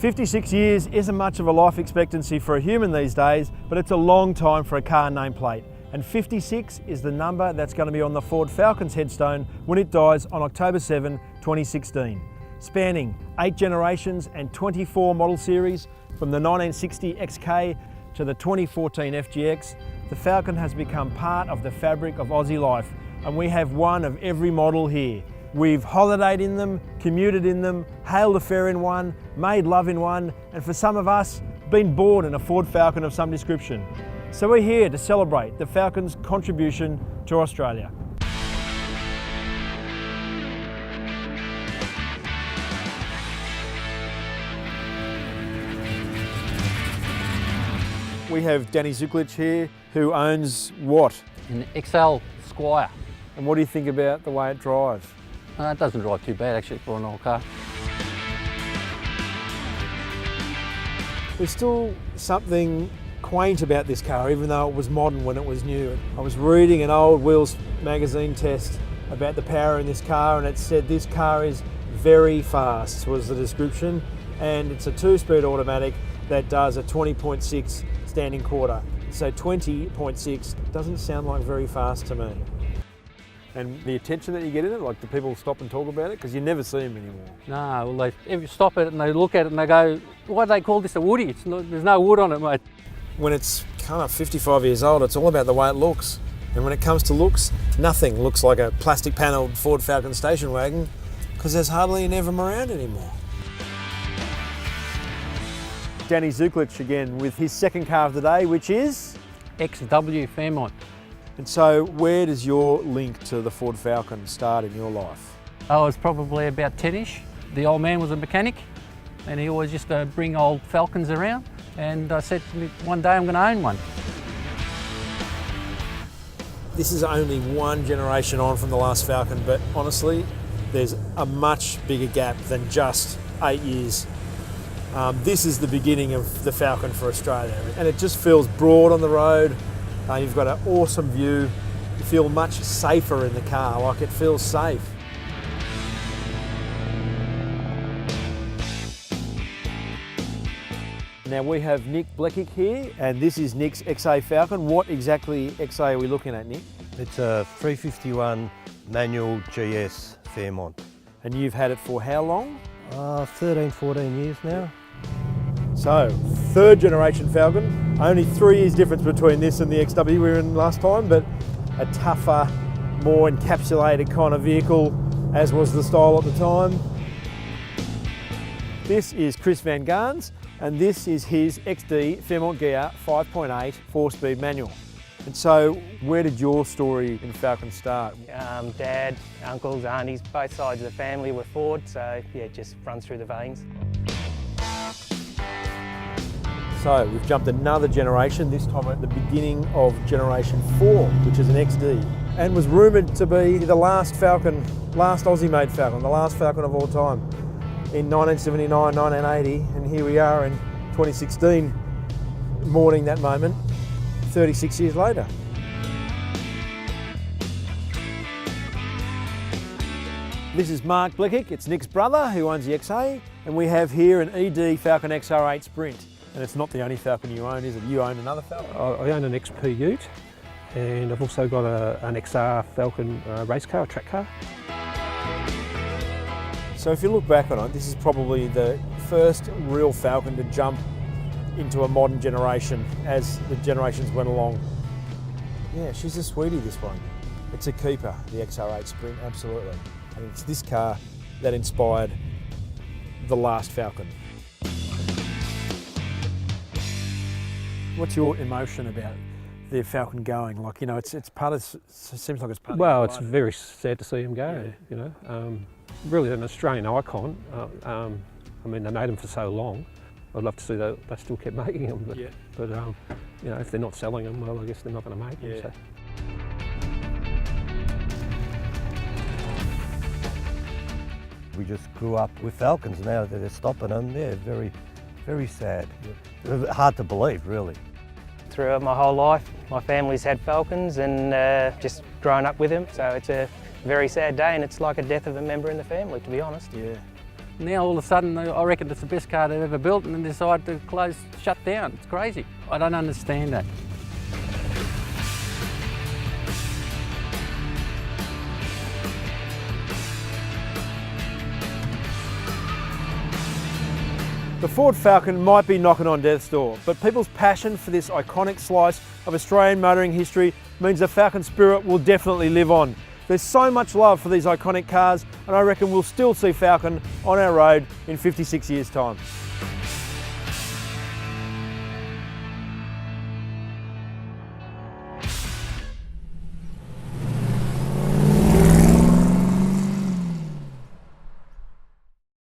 56 years isn't much of a life expectancy for a human these days, but it's a long time for a car nameplate. And 56 is the number that's going to be on the Ford Falcon's headstone when it dies on October 7, 2016. Spanning 8 generations and 24 model series, from the 1960 XK to the 2014 FGX, the Falcon has become part of the fabric of Aussie life, and we have one of every model here. We've holidayed in them, commuted in them, hailed a fare in one, made love in one, and for some of us, been born in a Ford Falcon of some description. So we're here to celebrate the Falcon's contribution to Australia. We have Danny Zuclich here, who owns what? An XL Squire. And what do you think about the way it drives? It doesn't drive too bad actually for an old car. There's still something quaint about this car, even though it was modern when it was new. I was reading an old Wheels magazine test about the power in this car, and it said this car is very fast, was the description, and it's a 2-speed automatic that does a 20.6 standing quarter. So 20.6 doesn't sound like very fast to me. And the attention that you get in it, like, do people stop and talk about it? Because you never see them anymore. No, well, if you stop it and they look at it and they go, why do they call this a woody? There's no wood on it, mate. When it's kind of 55 years old, it's all about the way it looks. And when it comes to looks, nothing looks like a plastic panelled Ford Falcon station wagon, because there's hardly any of them around anymore. Danny Zuclich again with his second car of the day, which is? XW Fairmont. And so where does your link to the Ford Falcon start in your life? I was probably about 10-ish. The old man was a mechanic and he always used to bring old Falcons around, and I said to me, one day I'm going to own one. This is only one generation on from the last Falcon, but honestly, there's a much bigger gap than just 8 years. This is the beginning of the Falcon for Australia, and it just feels broad on the road. You've got an awesome view. You feel much safer in the car, like it feels safe. Now we have Nick Blekic here, and this is Nick's XA Falcon. What exactly XA are we looking at, Nick? It's a 351 manual GS Fairmont. And you've had it for how long? 13, 14 years now. So, 3rd generation Falcon. Only 3 years difference between this and the XW we were in last time, but a tougher, more encapsulated kind of vehicle, as was the style at the time. This is Chris Van Gaans, and this is his XD Fairmont Gear 5.8 4-speed manual. And so, where did your story in Falcon start? Dad, uncles, aunties, both sides of the family were Ford, so yeah, it just runs through the veins. So we've jumped another generation, this time at the beginning of generation 4, which is an XD, and was rumoured to be the last Falcon, last Aussie-made Falcon, the last Falcon of all time, in 1979, 1980, and here we are in 2016, mourning that moment, 36 years later. This is Mark Blekic, it's Nick's brother who owns the XA, and we have here an ED Falcon XR8 Sprint. And it's not the only Falcon you own, is it? You own another Falcon? I own an XP Ute, and I've also got an XR Falcon race car, a track car. So if you look back on it, this is probably the first real Falcon to jump into a modern generation as the generations went along. Yeah, she's a sweetie, this one. It's a keeper, the XR8 Sprint, absolutely. And it's this car that inspired the last Falcon. What's your emotion about the Falcon going? Like, you know, it's part of, it seems like it's part Well, of it's very sad to see him go, Yeah. you know. Really an Australian icon. I mean, they made them for so long. I'd love to see that they still kept making them, but, Yeah. but you know, if they're not selling them, well, I guess they're not going to make them. Yeah. So. We just grew up with Falcons. Now that they're stopping them, they're very, very sad. Yeah. Hard to believe, really. Throughout my whole life, my family's had Falcons and just grown up with them, so it's a very sad day, and it's like a death of a member in the family, to be honest. Yeah. Now all of a sudden, I reckon it's the best car they've ever built, and then decide to shut down. It's crazy. I don't understand that. The Ford Falcon might be knocking on death's door, but people's passion for this iconic slice of Australian motoring history means the Falcon spirit will definitely live on. There's so much love for these iconic cars, and I reckon we'll still see Falcon on our road in 56 years' time.